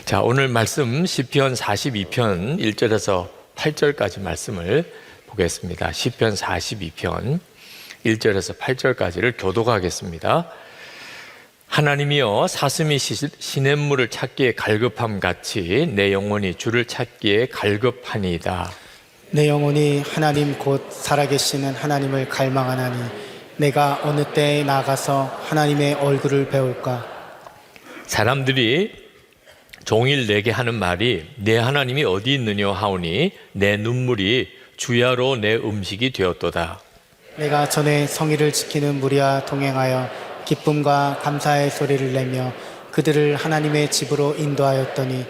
자, 오늘 말씀 시편 42편 1절에서 8절까지 말씀을 보겠습니다. 시편 42편 1절에서 8절까지를 교독하겠습니다. 하나님이여, 사슴이 시냇물을 찾기에 갈급함 같이 내 영혼이 주를 찾기에 갈급하니이다. 내 영혼이 하나님 곧 살아계시는 하나님을 갈망하나니 내가 어느 때에 나가서 하나님의 얼굴을 배울까? 사람들이 종일 내게 하는 말이 내 하나님이 어디 있느냐 하오니 내 눈물이 주야로 내 음식이 되었도다. 내가 전에 성의를 지키는 무리와 동행하여 기쁨과 감사의 소리를 내며 그들을 하나님의 집으로 인도하였더니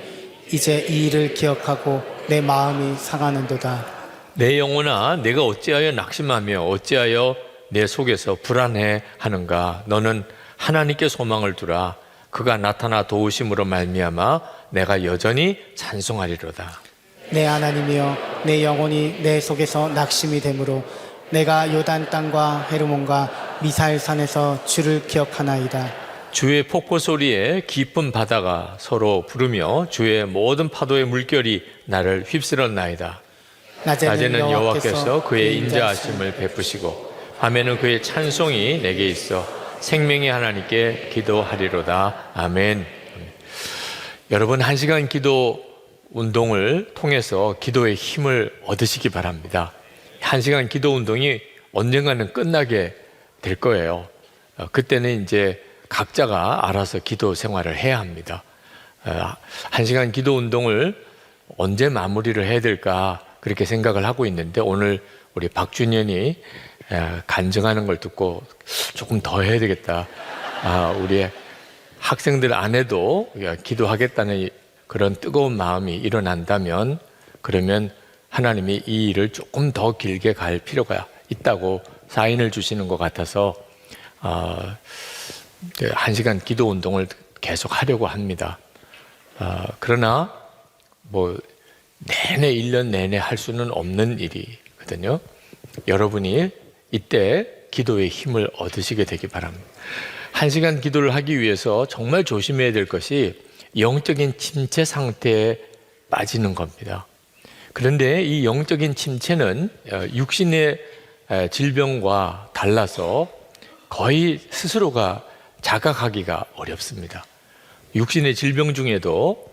이제 이 일을 기억하고 내 마음이 상하는도다. 내 영혼아, 내가 어찌하여 낙심하며 어찌하여 내 속에서 불안해하는가? 너는 하나님께 소망을 두라. 그가 나타나 도우심으로 말미암아 내가 여전히 찬송하리로다. 내 하나님이여, 내 영혼이 내 속에서 낙심이 되므로 내가 요단 땅과 헤르몬과 미사일산에서 주를 기억하나이다. 주의 폭포 소리에 깊은 바다가 서로 부르며 주의 모든 파도의 물결이 나를 휩쓸었나이다. 낮에는 여호와께서 그의 인자하심을 베푸시고 밤에는 그의 찬송이 내게 있어 생명의 하나님께 기도하리로다. 아멘. 여러분, 1시간 기도 운동을 통해서 기도의 힘을 얻으시기 바랍니다. 1시간 기도 운동이 언젠가는 끝나게 될 거예요. 그때는 이제 각자가 알아서 기도 생활을 해야 합니다. 1시간 기도 운동을 언제 마무리를 해야 될까 그렇게 생각을 하고 있는데, 오늘 우리 박준현이 간증하는 걸 듣고 조금 더 해야 되겠다. 우리 학생들 안에도 기도하겠다는 그런 뜨거운 마음이 일어난다면, 그러면 하나님이 이 일을 조금 더 길게 갈 필요가 있다고 사인을 주시는 것 같아서 1시간 기도 운동을 계속 하려고 합니다. 그러나 뭐 내내 1년 내내 할 수는 없는 일이거든요. 여러분이 이때 기도의 힘을 얻으시게 되기 바랍니다. 1시간 기도를 하기 위해서 정말 조심해야 될 것이 영적인 침체 상태에 빠지는 겁니다. 그런데 이 영적인 침체는 육신의 질병과 달라서 거의 스스로가 자각하기가 어렵습니다. 육신의 질병 중에도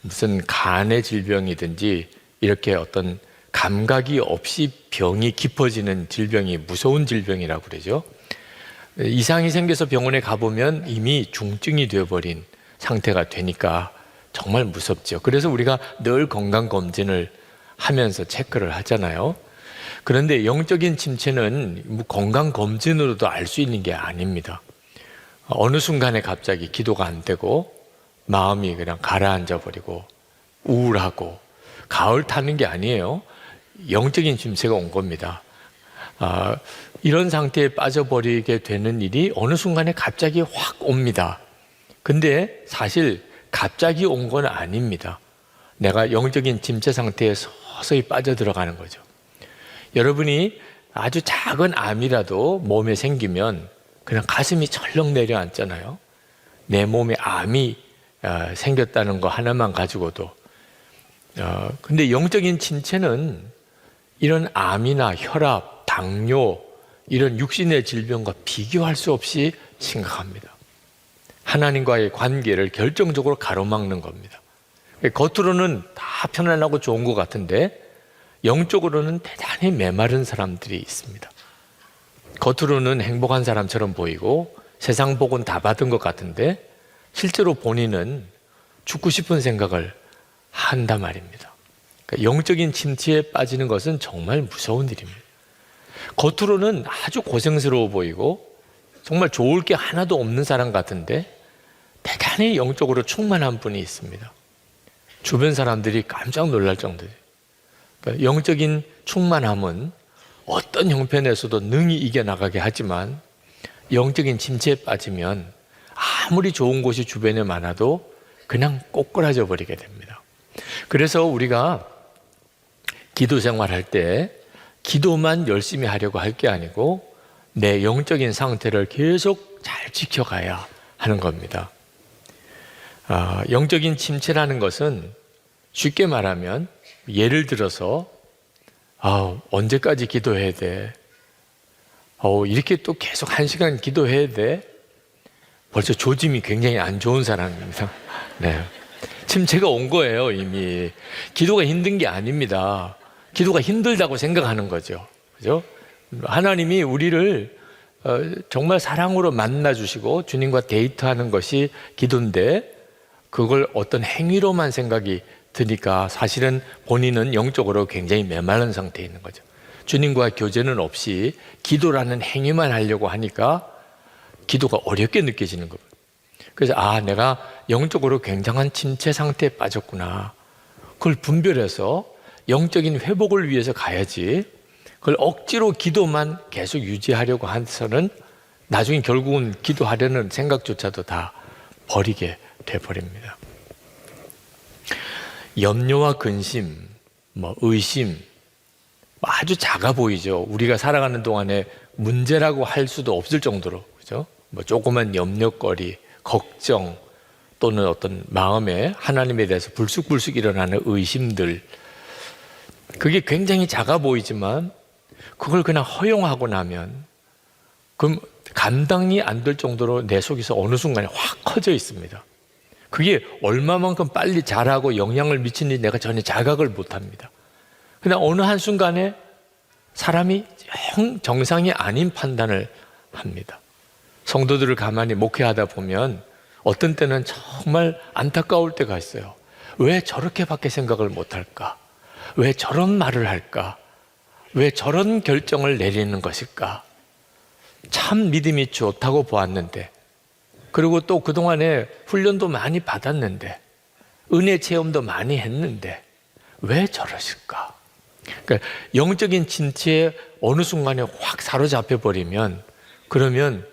무슨 간의 질병이든지 이렇게 어떤 감각이 없이 병이 깊어지는 질병이 무서운 질병이라고 그러죠. 이상이 생겨서 병원에 가보면 이미 중증이 되어버린 상태가 되니까 정말 무섭죠. 그래서 우리가 늘 건강검진을 하면서 체크를 하잖아요. 그런데 영적인 침체는 건강검진으로도 알 수 있는 게 아닙니다. 어느 순간에 갑자기 기도가 안 되고 마음이 그냥 가라앉아 버리고 우울하고 가을 타는 게 아니에요. 영적인 침체가 온 겁니다. 이런 상태에 빠져버리게 되는 일이 어느 순간에 갑자기 확 옵니다. 근데 사실 갑자기 온 건 아닙니다. 내가 영적인 침체 상태에 서서히 빠져들어가는 거죠. 여러분이 아주 작은 암이라도 몸에 생기면 그냥 가슴이 철렁 내려앉잖아요. 내 몸에 암이 생겼다는 거 하나만 가지고도. 근데 영적인 침체는 이런 암이나 혈압, 당뇨, 이런 육신의 질병과 비교할 수 없이 심각합니다. 하나님과의 관계를 결정적으로 가로막는 겁니다. 겉으로는 다 편안하고 좋은 것 같은데 영적으로는 대단히 메마른 사람들이 있습니다. 겉으로는 행복한 사람처럼 보이고 세상 복은 다 받은 것 같은데 실제로 본인은 죽고 싶은 생각을 한단 말입니다. 그러니까 영적인 침체에 빠지는 것은 정말 무서운 일입니다. 겉으로는 아주 고생스러워 보이고 정말 좋을 게 하나도 없는 사람 같은데 대단히 영적으로 충만한 분이 있습니다. 주변 사람들이 깜짝 놀랄 정도예요. 그러니까 영적인 충만함은 어떤 형편에서도 능히 이겨나가게 하지만 영적인 침체에 빠지면 아무리 좋은 곳이 주변에 많아도 그냥 꼬꾸라져 버리게 됩니다. 그래서 우리가 기도 생활할 때 기도만 열심히 하려고 할 게 아니고 내 영적인 상태를 계속 잘 지켜가야 하는 겁니다. 영적인 침체라는 것은 쉽게 말하면 예를 들어서 언제까지 기도해야 돼? 이렇게 또 계속 1시간 기도해야 돼? 벌써 조짐이 굉장히 안 좋은 사람입니다. 네. 침체가 온 거예요, 이미. 기도가 힘든 게 아닙니다. 기도가 힘들다고 생각하는 거죠. 그죠? 하나님이 우리를 정말 사랑으로 만나주시고 주님과 데이트하는 것이 기도인데 그걸 어떤 행위로만 생각이 드니까 사실은 본인은 영적으로 굉장히 메마른 상태에 있는 거죠. 주님과 교제는 없이 기도라는 행위만 하려고 하니까 기도가 어렵게 느껴지는 겁니다. 그래서 내가 영적으로 굉장한 침체 상태에 빠졌구나. 그걸 분별해서 영적인 회복을 위해서 가야지 그걸 억지로 기도만 계속 유지하려고 해서는 나중에 결국은 기도하려는 생각조차도 다 버리게 돼버립니다. 염려와 근심, 의심 아주 작아 보이죠. 우리가 살아가는 동안에 문제라고 할 수도 없을 정도로, 그죠? 조그만 염려거리, 걱정 또는 어떤 마음에 하나님에 대해서 불쑥불쑥 일어나는 의심들, 그게 굉장히 작아 보이지만 그걸 그냥 허용하고 나면 그럼 감당이 안 될 정도로 내 속에서 어느 순간에 확 커져 있습니다. 그게 얼마만큼 빨리 자라고 영향을 미치는지 내가 전혀 자각을 못합니다. 그냥 어느 한순간에 사람이 정상이 아닌 판단을 합니다. 성도들을 가만히 목회하다 보면 어떤 때는 정말 안타까울 때가 있어요. 왜 저렇게밖에 생각을 못할까? 왜 저런 말을 할까? 왜 저런 결정을 내리는 것일까? 참 믿음이 좋다고 보았는데, 그리고 또 그동안에 훈련도 많이 받았는데, 은혜 체험도 많이 했는데 왜 저러실까? 그러니까 영적인 침체에 어느 순간에 확 사로잡혀 버리면 그러면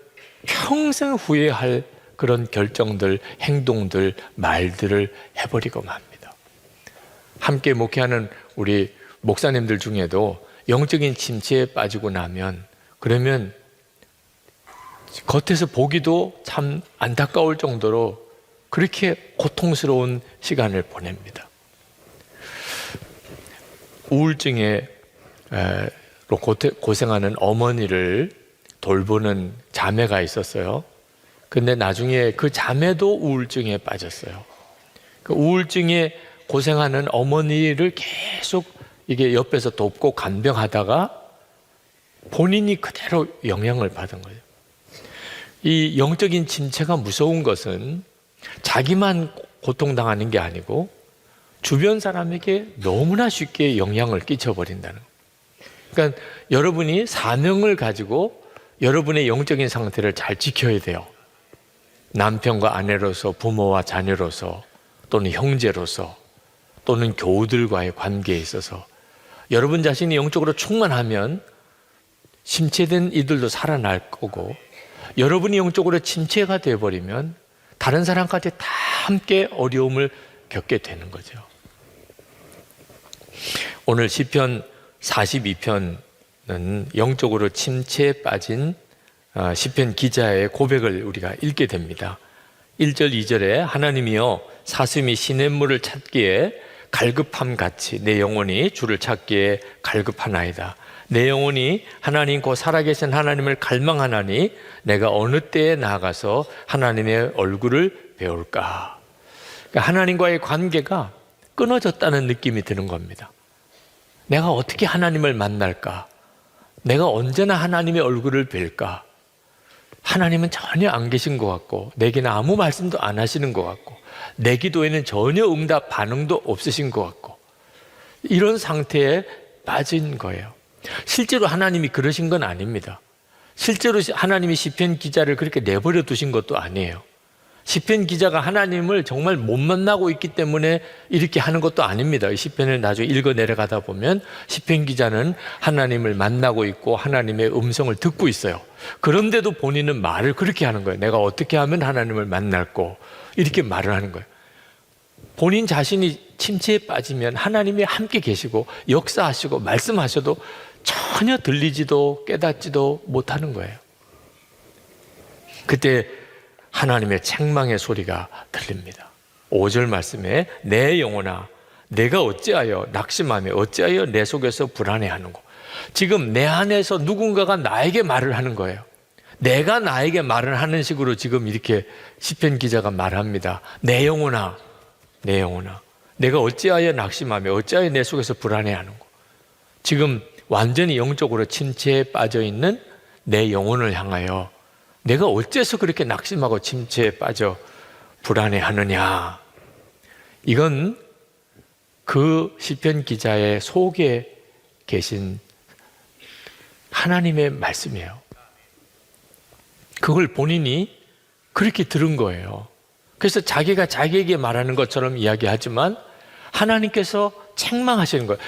평생 후회할 그런 결정들, 행동들, 말들을 해버리고 맙니다. 함께 목회하는 우리 목사님들 중에도 영적인 침체에 빠지고 나면 그러면 겉에서 보기도 참 안타까울 정도로 그렇게 고통스러운 시간을 보냅니다. 우울증에 고생하는 어머니를 돌보는 자매가 있었어요. 근데 나중에 그 자매도 우울증에 빠졌어요. 그 우울증에 고생하는 어머니를 계속 이게 옆에서 돕고 간병하다가 본인이 그대로 영향을 받은 거예요. 이 영적인 침체가 무서운 것은 자기만 고통당하는 게 아니고 주변 사람에게 너무나 쉽게 영향을 끼쳐버린다는 거예요. 그러니까 여러분이 사명을 가지고 여러분의 영적인 상태를 잘 지켜야 돼요. 남편과 아내로서, 부모와 자녀로서, 또는 형제로서, 또는 교우들과의 관계에 있어서 여러분 자신이 영적으로 충만하면 침체된 이들도 살아날 거고, 여러분이 영적으로 침체가 되어버리면 다른 사람까지 다 함께 어려움을 겪게 되는 거죠. 오늘 시편 42편은 영적으로 침체에 빠진 시편 기자의 고백을 우리가 읽게 됩니다. 1절 2절에 하나님이여 사슴이 시냇물을 찾기에 갈급함 같이 내 영혼이 주를 찾기에 갈급하나이다. 내 영혼이 하나님 곧 살아계신 하나님을 갈망하나니 내가 어느 때에 나아가서 하나님의 얼굴을 배울까. 그러니까 하나님과의 관계가 끊어졌다는 느낌이 드는 겁니다. 내가 어떻게 하나님을 만날까? 내가 언제나 하나님의 얼굴을 뵐까? 하나님은 전혀 안 계신 것 같고 내게는 아무 말씀도 안 하시는 것 같고 내 기도에는 전혀 응답 반응도 없으신 것 같고 이런 상태에 빠진 거예요. 실제로 하나님이 그러신 건 아닙니다. 실제로 하나님이 시편 기자를 그렇게 내버려 두신 것도 아니에요. 시편 기자가 하나님을 정말 못 만나고 있기 때문에 이렇게 하는 것도 아닙니다. 시편을 나중에 읽어 내려가다 보면 시편 기자는 하나님을 만나고 있고 하나님의 음성을 듣고 있어요. 그런데도 본인은 말을 그렇게 하는 거예요. 내가 어떻게 하면 하나님을 만날고 이렇게 말을 하는 거예요. 본인 자신이 침체에 빠지면 하나님이 함께 계시고 역사하시고 말씀하셔도 전혀 들리지도 깨닫지도 못하는 거예요. 그때 하나님의 책망의 소리가 들립니다. 5절 말씀에 내 영혼아 내가 어찌하여 낙심하며 어찌하여 내 속에서 불안해하는고. 지금 내 안에서 누군가가 나에게 말을 하는 거예요. 내가 나에게 말을 하는 식으로 지금 이렇게 시편 기자가 말합니다. 내 영혼아 내 영혼아 내가 어찌하여 낙심하며 어찌하여 내 속에서 불안해하는고. 지금 완전히 영적으로 침체에 빠져 있는 내 영혼을 향하여 내가 어째서 그렇게 낙심하고 침체에 빠져 불안해하느냐. 이건 그 시편 기자의 속에 계신 하나님의 말씀이에요. 그걸 본인이 그렇게 들은 거예요. 그래서 자기가 자기에게 말하는 것처럼 이야기하지만 하나님께서 책망하시는 거예요.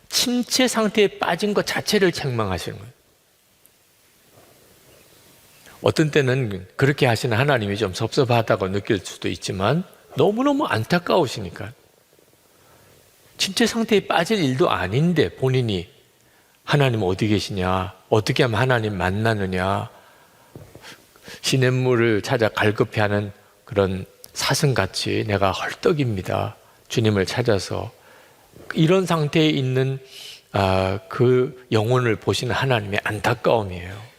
침체 상태에 빠진 것 자체를 책망하시는 거예요. 어떤 때는 그렇게 하시는 하나님이 좀 섭섭하다고 느낄 수도 있지만 너무너무 안타까우시니까. 침체 상태에 빠질 일도 아닌데 본인이 하나님 어디 계시냐, 어떻게 하면 하나님 만나느냐, 시냇물을 찾아 갈급해하는 그런 사슴같이 내가 헐떡입니다. 주님을 찾아서. 이런 상태에 있는 그 영혼을 보시는 하나님의 안타까움이에요.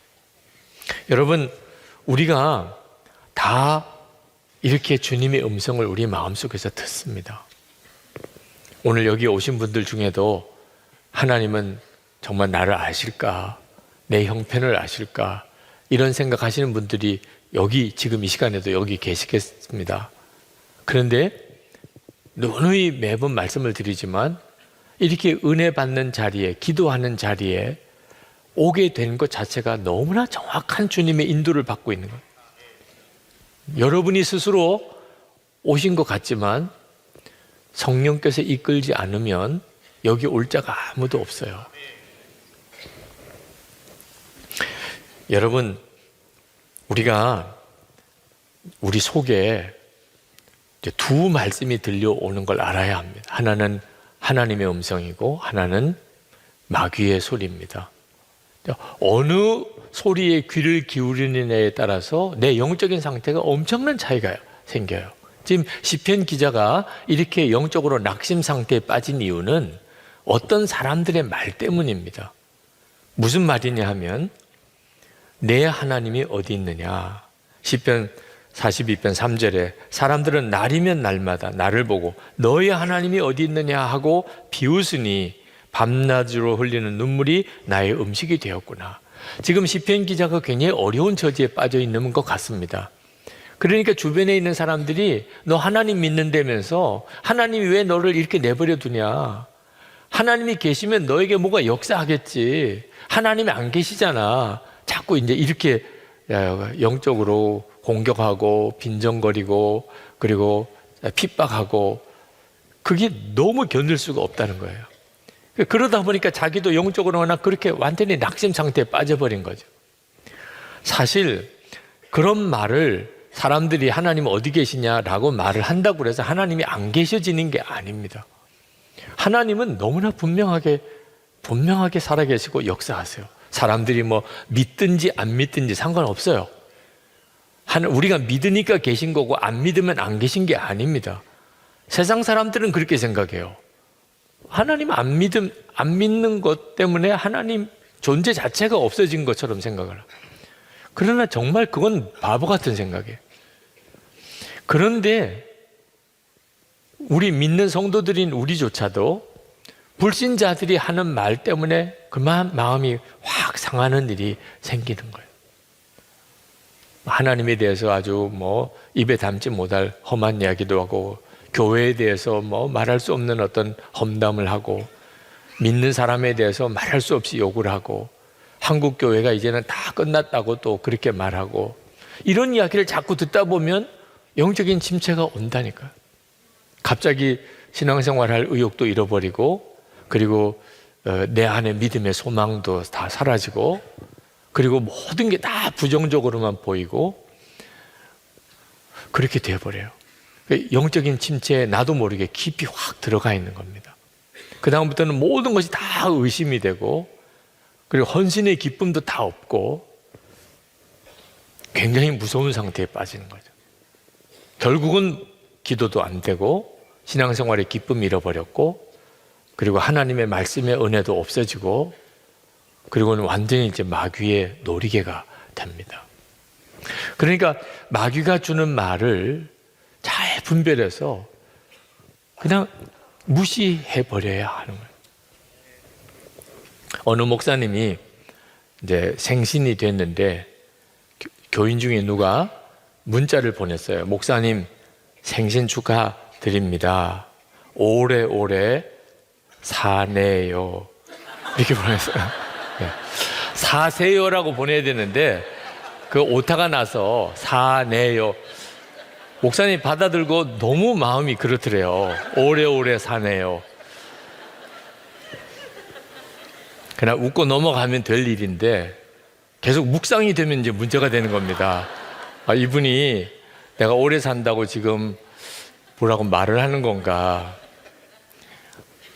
여러분, 우리가 다 이렇게 주님의 음성을 우리 마음속에서 듣습니다. 오늘 여기 오신 분들 중에도 하나님은 정말 나를 아실까? 내 형편을 아실까? 이런 생각하시는 분들이 여기 지금 이 시간에도 여기 계시겠습니다. 그런데 누누이 매번 말씀을 드리지만 이렇게 은혜 받는 자리에, 기도하는 자리에 오게 된 것 자체가 너무나 정확한 주님의 인도를 받고 있는 거예요. 여러분이 스스로 오신 것 같지만 성령께서 이끌지 않으면 여기 올 자가 아무도 없어요. 여러분, 우리가 우리 속에 두 말씀이 들려오는 걸 알아야 합니다. 하나는 하나님의 음성이고 하나는 마귀의 소리입니다. 어느 소리에 귀를 기울이느냐에 따라서 내 영적인 상태가 엄청난 차이가 생겨요. 지금 시편 기자가 이렇게 영적으로 낙심 상태에 빠진 이유는 어떤 사람들의 말 때문입니다. 무슨 말이냐 하면 내 하나님이 어디 있느냐. 시편 42편 3절에 사람들은 날이면 날마다 나를 보고 너의 하나님이 어디 있느냐 하고 비웃으니 밤낮으로 흘리는 눈물이 나의 음식이 되었구나. 지금 시편 기자가 굉장히 어려운 처지에 빠져 있는 것 같습니다. 그러니까 주변에 있는 사람들이 너 하나님 믿는다면서 하나님이 왜 너를 이렇게 내버려 두냐. 하나님이 계시면 너에게 뭐가 역사하겠지. 하나님이 안 계시잖아. 자꾸 이제 이렇게 영적으로 공격하고 빈정거리고 그리고 핍박하고 그게 너무 견딜 수가 없다는 거예요. 그러다 보니까 자기도 영적으로 워낙 그렇게 완전히 낙심 상태에 빠져버린 거죠. 사실 그런 말을 사람들이 하나님 어디 계시냐라고 말을 한다고 해서 하나님이 안 계셔지는 게 아닙니다. 하나님은 너무나 분명하게 살아계시고 역사하세요. 사람들이 뭐 믿든지 안 믿든지 상관없어요. 우리가 믿으니까 계신 거고 안 믿으면 안 계신 게 아닙니다. 세상 사람들은 그렇게 생각해요. 하나님 안 믿는 것 때문에 하나님 존재 자체가 없어진 것처럼 생각을 해요. 그러나 정말 그건 바보 같은 생각이에요. 그런데 우리 믿는 성도들인 우리조차도 불신자들이 하는 말 때문에 그만 마음이 확 상하는 일이 생기는 거예요. 하나님에 대해서 아주 입에 담지 못할 험한 이야기도 하고 교회에 대해서 말할 수 없는 어떤 험담을 하고 믿는 사람에 대해서 말할 수 없이 욕을 하고 한국 교회가 이제는 다 끝났다고 또 그렇게 말하고 이런 이야기를 자꾸 듣다 보면 영적인 침체가 온다니까요. 갑자기 신앙생활할 의욕도 잃어버리고 그리고 내 안에 믿음의 소망도 다 사라지고 그리고 모든 게 다 부정적으로만 보이고 그렇게 되어버려요. 영적인 침체에 나도 모르게 깊이 확 들어가 있는 겁니다. 그 다음부터는 모든 것이 다 의심이 되고 그리고 헌신의 기쁨도 다 없고 굉장히 무서운 상태에 빠지는 거죠. 결국은 기도도 안 되고 신앙생활의 기쁨이 잃어버렸고 그리고 하나님의 말씀의 은혜도 없어지고 그리고는 완전히 이제 마귀의 놀이개가 됩니다. 그러니까 마귀가 주는 말을 잘 분별해서 그냥 무시해 버려야 하는 거예요. 어느 목사님이 이제 생신이 됐는데 교인 중에 누가 문자를 보냈어요. 목사님 생신 축하드립니다. 오래오래 사네요. 이렇게 보냈어요. 네. 사세요라고 보내야 되는데 그 오타가 나서 사네요. 목사님 받아들고 너무 마음이 그렇더래요. 오래오래 사네요. 그냥 웃고 넘어가면 될 일인데 계속 묵상이 되면 이제 문제가 되는 겁니다. 이분이 내가 오래 산다고 지금 뭐라고 말을 하는 건가.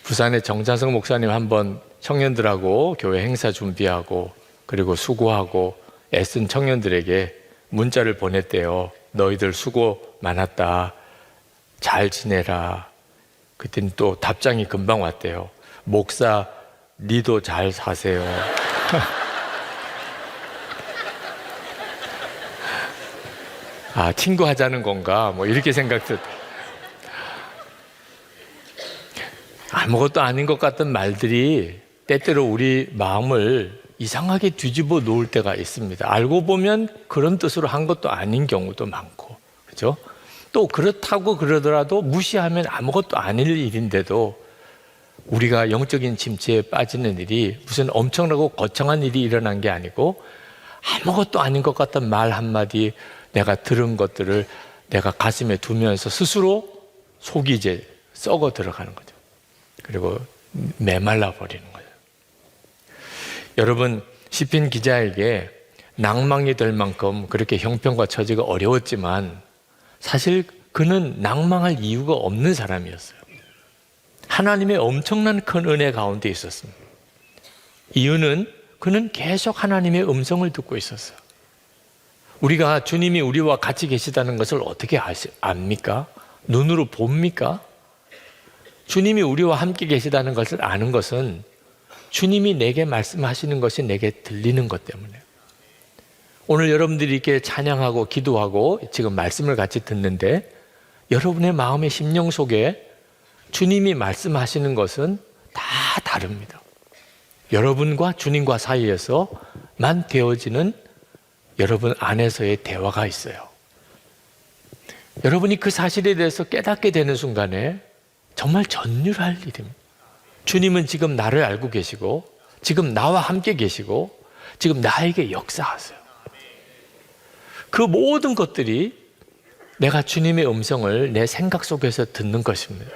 부산의 정자성 목사님 한번 청년들하고 교회 행사 준비하고 그리고 수고하고 애쓴 청년들에게 문자를 보냈대요. 너희들 수고 많았다. 잘 지내라. 그때는 또 답장이 금방 왔대요. 목사, 니도 잘 사세요. 친구 하자는 건가? 뭐 이렇게 생각했. 아무것도 아닌 것 같던 말들이 때때로 우리 마음을 이상하게 뒤집어 놓을 때가 있습니다. 알고 보면 그런 뜻으로 한 것도 아닌 경우도 많고, 그죠? 또 그렇다고 그러더라도 무시하면 아무것도 아닐 일인데도 우리가 영적인 침체에 빠지는 일이 무슨 엄청나고 거창한 일이 일어난 게 아니고 아무것도 아닌 것 같던 말 한마디 내가 들은 것들을 내가 가슴에 두면서 스스로 속이 이제 썩어 들어가는 거죠. 그리고 메말라 버리는 거예요. 여러분, 시편 기자에게 낭망이 될 만큼 그렇게 형편과 처지가 어려웠지만 사실 그는 낭망할 이유가 없는 사람이었어요. 하나님의 엄청난 큰 은혜 가운데 있었습니다. 이유는 그는 계속 하나님의 음성을 듣고 있었어요. 우리가 주님이 우리와 같이 계시다는 것을 어떻게 압니까? 눈으로 봅니까? 주님이 우리와 함께 계시다는 것을 아는 것은 주님이 내게 말씀하시는 것이 내게 들리는 것 때문에요. 오늘 여러분들이 이렇게 찬양하고 기도하고 지금 말씀을 같이 듣는데 여러분의 마음의 심령 속에 주님이 말씀하시는 것은 다 다릅니다. 여러분과 주님과 사이에서만 되어지는 여러분 안에서의 대화가 있어요. 여러분이 그 사실에 대해서 깨닫게 되는 순간에 정말 전율할 일입니다. 주님은 지금 나를 알고 계시고 지금 나와 함께 계시고 지금 나에게 역사하세요. 그 모든 것들이 내가 주님의 음성을 내 생각 속에서 듣는 것입니다.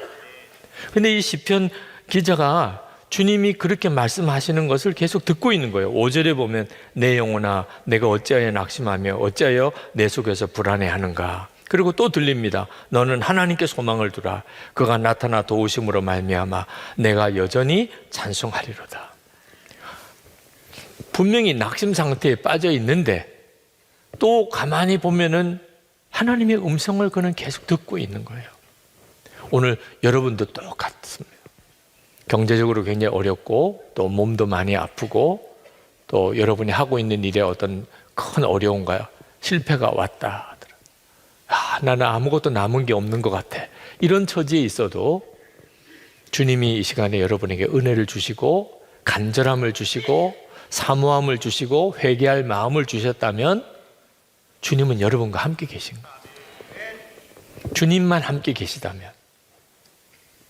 근데 이 시편 기자가 주님이 그렇게 말씀하시는 것을 계속 듣고 있는 거예요. 5절에 보면 내 영혼아 내가 어찌하여 낙심하며 어찌하여 내 속에서 불안해하는가. 그리고 또 들립니다. 너는 하나님께 소망을 두라. 그가 나타나 도우심으로 말미암아 내가 여전히 찬송하리로다. 분명히 낙심 상태에 빠져 있는데 또 가만히 보면은 하나님의 음성을 그는 계속 듣고 있는 거예요. 오늘 여러분도 똑같습니다. 경제적으로 굉장히 어렵고 또 몸도 많이 아프고 또 여러분이 하고 있는 일에 어떤 큰 어려움과 실패가 왔다 하더라. 나는 아무것도 남은 게 없는 것 같아. 이런 처지에 있어도 주님이 이 시간에 여러분에게 은혜를 주시고 간절함을 주시고 사모함을 주시고 회개할 마음을 주셨다면 주님은 여러분과 함께 계신 거예요. 주님만 함께 계시다면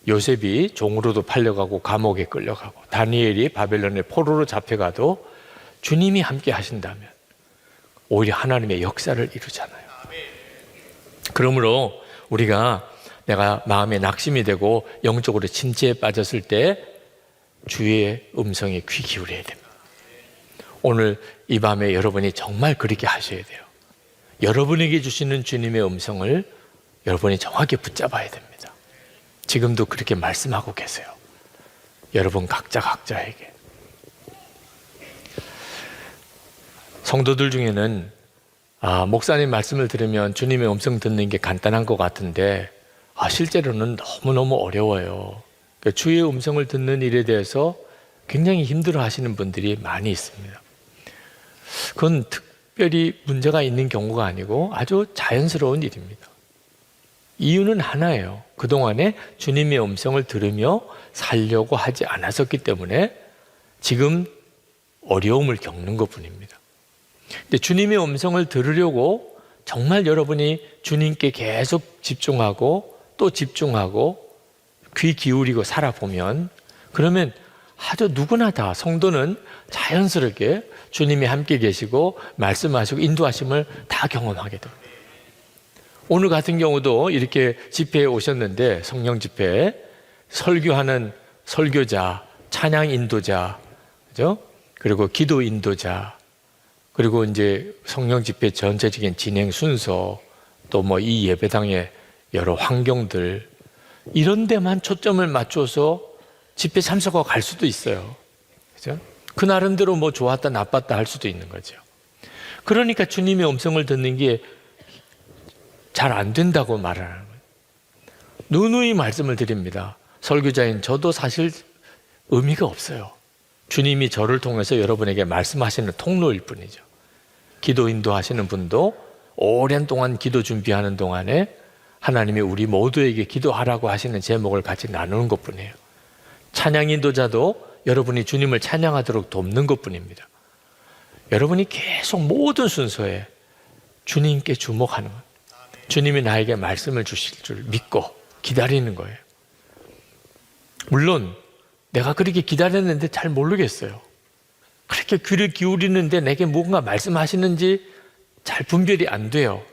요셉이 종으로도 팔려가고 감옥에 끌려가고 다니엘이 바벨론의 포로로 잡혀가도 주님이 함께 하신다면 오히려 하나님의 역사를 이루잖아요. 그러므로 우리가 내가 마음에 낙심이 되고 영적으로 침체에 빠졌을 때 주의 음성에 귀 기울여야 됩니다. 오늘 이 밤에 여러분이 정말 그렇게 하셔야 돼요. 여러분에게 주시는 주님의 음성을 여러분이 정확히 붙잡아야 됩니다. 지금도 그렇게 말씀하고 계세요. 여러분 각자에게. 성도들 중에는 목사님 말씀을 들으면 주님의 음성 듣는 게 간단한 것 같은데 실제로는 너무너무 어려워요. 그러니까 주의 음성을 듣는 일에 대해서 굉장히 힘들어 하시는 분들이 많이 있습니다. 그건 특별히 문제가 있는 경우가 아니고 아주 자연스러운 일입니다. 이유는 하나예요. 그동안에 주님의 음성을 들으며 살려고 하지 않았었기 때문에 지금 어려움을 겪는 것뿐입니다. 근데 주님의 음성을 들으려고 정말 여러분이 주님께 계속 집중하고 또 집중하고 귀 기울이고 살아보면, 그러면 아주 누구나 다 성도는 자연스럽게 주님이 함께 계시고 말씀하시고 인도하심을 다 경험하게 됩니다. 오늘 같은 경우도 이렇게 집회에 오셨는데, 성령 집회에 설교하는 설교자, 찬양 인도자, 그죠? 그리고 기도 인도자, 그리고 이제 성령 집회 전체적인 진행 순서, 또 뭐 이 예배당의 여러 환경들, 이런 데만 초점을 맞춰서 집회 참석하고 갈 수도 있어요. 그죠? 그 나름대로 뭐 좋았다 나빴다 할 수도 있는 거죠. 그러니까 주님의 음성을 듣는 게 잘 안 된다고 말하는 거예요. 누누이 말씀을 드립니다. 설교자인 저도 사실 의미가 없어요. 주님이 저를 통해서 여러분에게 말씀하시는 통로일 뿐이죠. 기도 인도하시는 분도 오랜 동안 기도 준비하는 동안에 하나님이 우리 모두에게 기도하라고 하시는 제목을 같이 나누는 것뿐이에요. 찬양 인도자도 여러분이 주님을 찬양하도록 돕는 것뿐입니다. 여러분이 계속 모든 순서에 주님께 주목하는 것, 주님이 나에게 말씀을 주실 줄 믿고 기다리는 거예요. 물론 내가 그렇게 기다렸는데 잘 모르겠어요. 그렇게 귀를 기울이는데 내게 뭔가 말씀하시는지 잘 분별이 안 돼요.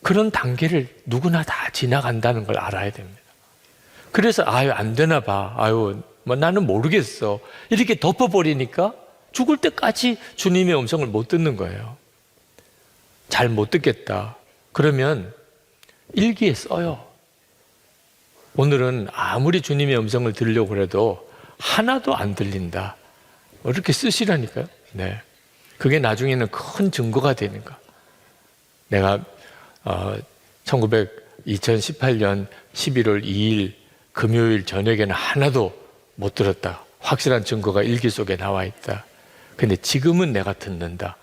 그런 단계를 누구나 다 지나간다는 걸 알아야 됩니다. 그래서 안 되나 봐, 뭐 나는 모르겠어, 이렇게 덮어버리니까 죽을 때까지 주님의 음성을 못 듣는 거예요. 잘 못 듣겠다 그러면 일기에 써요. 오늘은 아무리 주님의 음성을 들으려고 해도 하나도 안 들린다, 이렇게 쓰시라니까요. 네, 그게 나중에는 큰 증거가 되는 거. 내가 2018년 11월 2일 금요일 저녁에는 하나도 못 들었다, 확실한 증거가 일기 속에 나와 있다. 근데 지금은 내가 듣는다.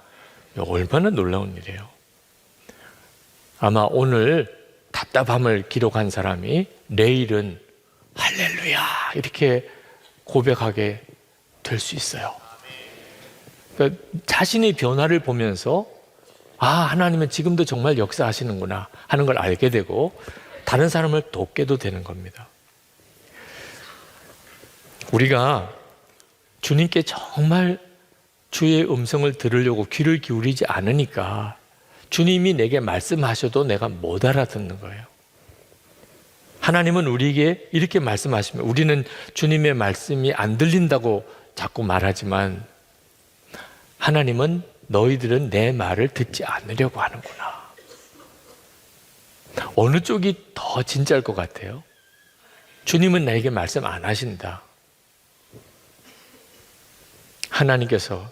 얼마나 놀라운 일이에요. 아마 오늘 답답함을 기록한 사람이 내일은 할렐루야 이렇게 고백하게 될 수 있어요. 그러니까 자신의 변화를 보면서 하나님은 지금도 정말 역사하시는구나 하는 걸 알게 되고 다른 사람을 돕게도 되는 겁니다. 우리가 주님께 정말 주의 음성을 들으려고 귀를 기울이지 않으니까 주님이 내게 말씀하셔도 내가 못 알아듣는 거예요. 하나님은 우리에게 이렇게 말씀하시면 우리는 주님의 말씀이 안 들린다고 자꾸 말하지만 하나님은 너희들은 내 말을 듣지 않으려고 하는구나. 어느 쪽이 더 진짜일 것 같아요? 주님은 나에게 말씀 안 하신다. 하나님께서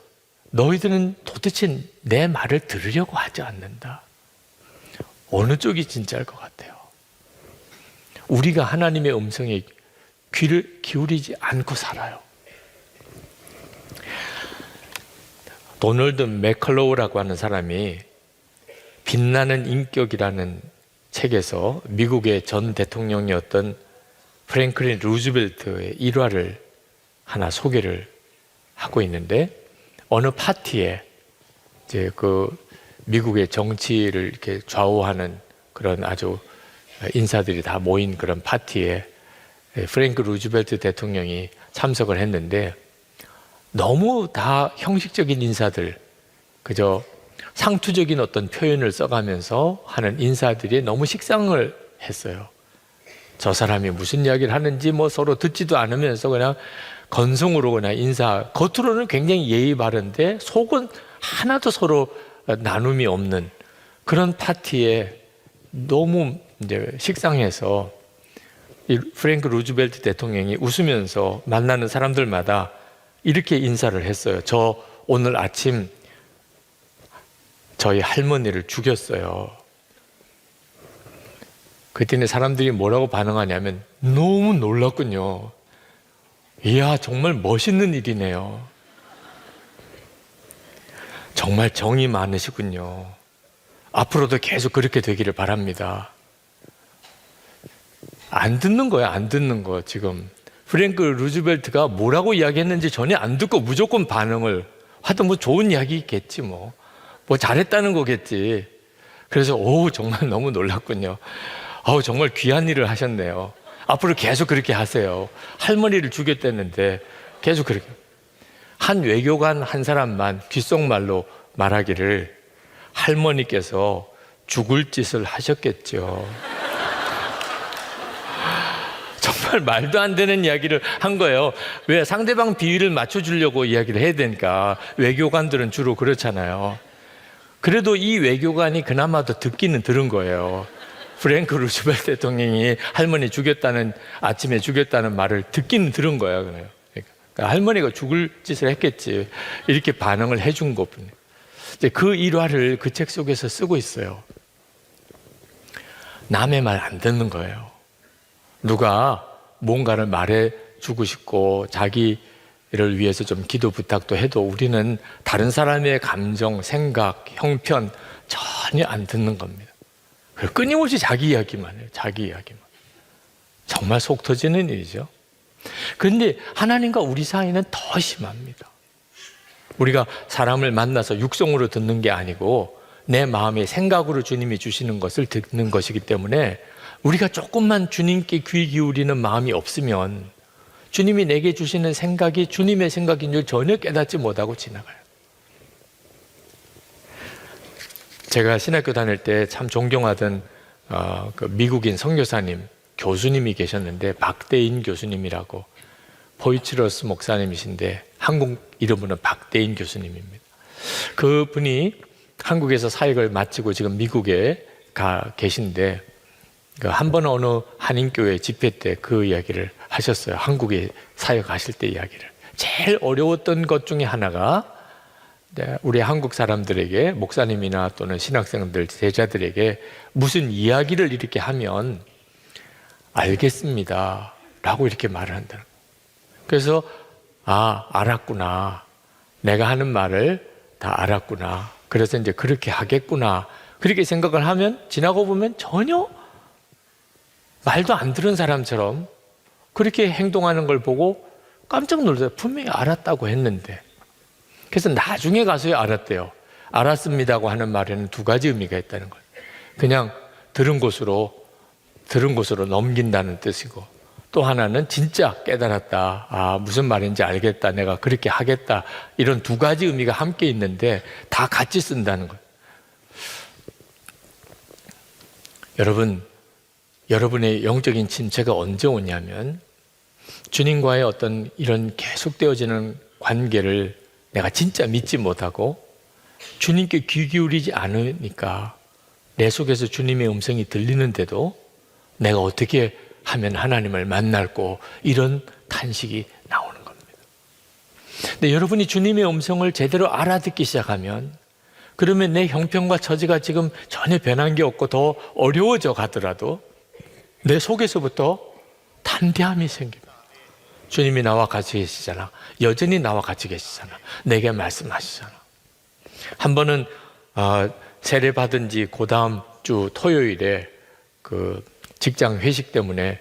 너희들은 도대체 내 말을 들으려고 하지 않는다. 어느 쪽이 진짜일 것 같아요? 우리가 하나님의 음성에 귀를 기울이지 않고 살아요. 도널드 맥컬로우라고 하는 사람이 빛나는 인격이라는 책에서 미국의 전 대통령이었던 프랭클린 루즈벨트의 일화를 하나 소개를 하고 있는데, 어느 파티에 이제 그 미국의 정치를 이렇게 좌우하는 그런 아주 인사들이 다 모인 그런 파티에 프랭크 루즈벨트 대통령이 참석을 했는데, 너무 다 형식적인 인사들, 그저 상투적인 어떤 표현을 써가면서 하는 인사들이 너무 식상을 했어요. 저 사람이 무슨 이야기를 하는지 뭐 서로 듣지도 않으면서 그냥 건성으로 그냥 인사, 겉으로는 굉장히 예의 바른데 속은 하나도 서로 나눔이 없는 그런 파티에 너무 이제 식상해서 이 프랭크 루즈벨트 대통령이 웃으면서 만나는 사람들마다 이렇게 인사를 했어요. 저 오늘 아침 저희 할머니를 죽였어요. 그때는 사람들이 뭐라고 반응하냐면 너무 놀랐군요. 이야, 정말 멋있는 일이네요. 정말 정이 많으시군요. 앞으로도 계속 그렇게 되기를 바랍니다. 안 듣는 거예요, 안 듣는 거. 지금 프랭크 루즈벨트가 뭐라고 이야기했는지 전혀 안 듣고 무조건 반응을 하여튼 뭐 좋은 이야기겠지 뭐 잘했다는 거겠지. 그래서 정말 너무 놀랐군요. 정말 귀한 일을 하셨네요. 앞으로 계속 그렇게 하세요. 할머니를 죽였다는데 계속 그렇게. 한 외교관 한 사람만 귓속말로 말하기를 할머니께서 죽을 짓을 하셨겠죠. 정말 말도 안 되는 이야기를 한 거예요. 왜? 상대방 비위를 맞춰주려고 이야기를 해야 되니까. 외교관들은 주로 그렇잖아요. 그래도 이 외교관이 그나마도 듣기는 들은 거예요. 프랭크 루즈벨트 대통령이 할머니 죽였다는, 아침에 죽였다는 말을 듣기는 들은 거예요. 그러니까 할머니가 죽을 짓을 했겠지. 이렇게 반응을 해준 것뿐이에요. 그 일화를 그 책 속에서 쓰고 있어요. 남의 말 안 듣는 거예요. 누가 뭔가를 말해주고 싶고 자기를 위해서 좀 기도 부탁도 해도 우리는 다른 사람의 감정, 생각, 형편 전혀 안 듣는 겁니다. 끊임없이 자기 이야기만 해요. 자기 이야기만. 정말 속 터지는 일이죠. 그런데 하나님과 우리 사이는 더 심합니다. 우리가 사람을 만나서 육성으로 듣는 게 아니고 내 마음의 생각으로 주님이 주시는 것을 듣는 것이기 때문에 우리가 조금만 주님께 귀 기울이는 마음이 없으면 주님이 내게 주시는 생각이 주님의 생각인 줄 전혀 깨닫지 못하고 지나가요. 제가 신학교 다닐 때 참 존경하던 그 미국인 선교사님, 교수님이 계셨는데 박대인 교수님이라고, 포이츠러스 목사님이신데 한국 이름으로는 박대인 교수님입니다. 그분이 한국에서 사역을 마치고 지금 미국에 가 계신데 한 번 어느 한인교회 집회 때 그 이야기를 하셨어요. 한국에 사역하실 때 이야기를. 제일 어려웠던 것 중에 하나가 우리 한국 사람들에게, 목사님이나 또는 신학생들, 제자들에게 무슨 이야기를 이렇게 하면 알겠습니다 라고 이렇게 말을 한다는 거예요. 그래서 알았구나, 내가 하는 말을 다 알았구나, 그래서 이제 그렇게 하겠구나, 그렇게 생각을 하면 지나고 보면 전혀 말도 안 들은 사람처럼 그렇게 행동하는 걸 보고 깜짝 놀랐어요. 분명히 알았다고 했는데. 그래서 나중에 가서야 알았대요. 알았습니다고 하는 말에는 두 가지 의미가 있다는 거예요. 그냥 들은 곳으로 넘긴다는 뜻이고, 또 하나는 진짜 깨달았다, 무슨 말인지 알겠다, 내가 그렇게 하겠다, 이런 두 가지 의미가 함께 있는데 다 같이 쓴다는 거예요. 여러분의 영적인 침체가 언제 오냐면 주님과의 어떤 이런 계속되어지는 관계를 내가 진짜 믿지 못하고 주님께 귀 기울이지 않으니까 내 속에서 주님의 음성이 들리는데도 내가 어떻게 하면 하나님을 만날고, 이런 탄식이 나오는 겁니다. 근데 여러분이 주님의 음성을 제대로 알아듣기 시작하면, 그러면 내 형편과 처지가 지금 전혀 변한 게 없고 더 어려워져 가더라도 내 속에서부터 담대함이 생깁니다. 주님이 나와 같이 계시잖아. 여전히 나와 같이 계시잖아. 내게 말씀하시잖아. 한 번은 세례 받은 지 그 다음 주 토요일에 그 직장 회식 때문에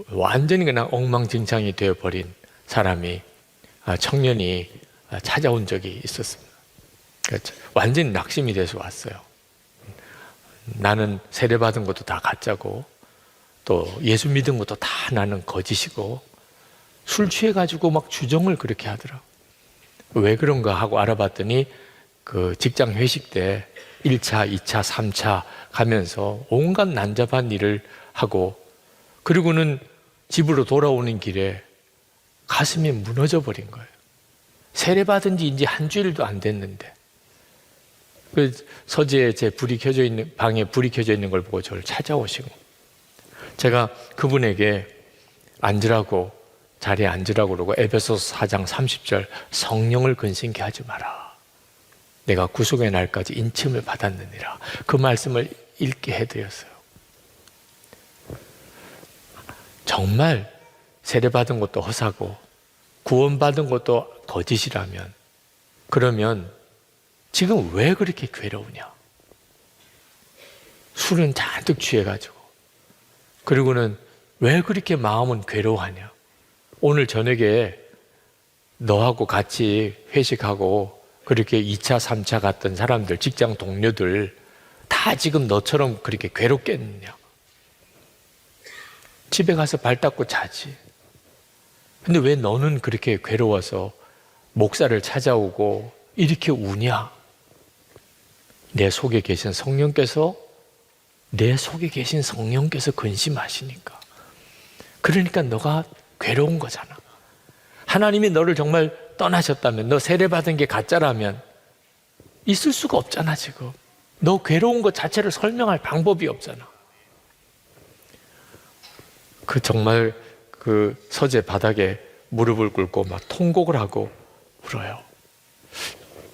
완전히 그냥 엉망진창이 되어버린 사람이, 청년이 찾아온 적이 있었습니다. 그렇죠. 완전히 낙심이 돼서 왔어요. 나는 세례 받은 것도 다 가짜고, 또 예수 믿은 것도 다 나는 거짓이고, 술 취해가지고 막 주정을 그렇게 하더라고. 왜 그런가 하고 알아봤더니 그 직장 회식 때 1차, 2차, 3차 가면서 온갖 난잡한 일을 하고, 그리고는 집으로 돌아오는 길에 가슴이 무너져 버린 거예요. 세례받은 지 이제 한 주일도 안 됐는데, 그 서재에 제 불이 켜져 있는, 방에 불이 켜져 있는 걸 보고 저를 찾아오시고, 제가 그분에게 앉으라고, 자리에 앉으라고 그러고, 에베소서 4장 30절 성령을 근심케 하지 마라, 내가 구속의 날까지 인침을 받았느니라, 그 말씀을 읽게 해드렸어요. 정말 세례받은 것도 허사고 구원받은 것도 거짓이라면, 그러면 지금 왜 그렇게 괴로우냐? 술은 잔뜩 취해가지고, 그리고는 왜 그렇게 마음은 괴로워하냐? 오늘 저녁에 너하고 같이 회식하고 그렇게 2차, 3차 갔던 사람들, 직장 동료들 다 지금 너처럼 그렇게 괴롭겠느냐? 집에 가서 발 닦고 자지. 근데 왜 너는 그렇게 괴로워서 목사를 찾아오고 이렇게 우냐? 내 속에 계신 성령께서 근심하시니까. 그러니까 너가 괴로운 거잖아. 하나님이 너를 정말 떠나셨다면, 너 세례받은 게 가짜라면 있을 수가 없잖아. 지금 너 괴로운 것 자체를 설명할 방법이 없잖아. 정말 그 서재 바닥에 무릎을 꿇고 막 통곡을 하고 울어요.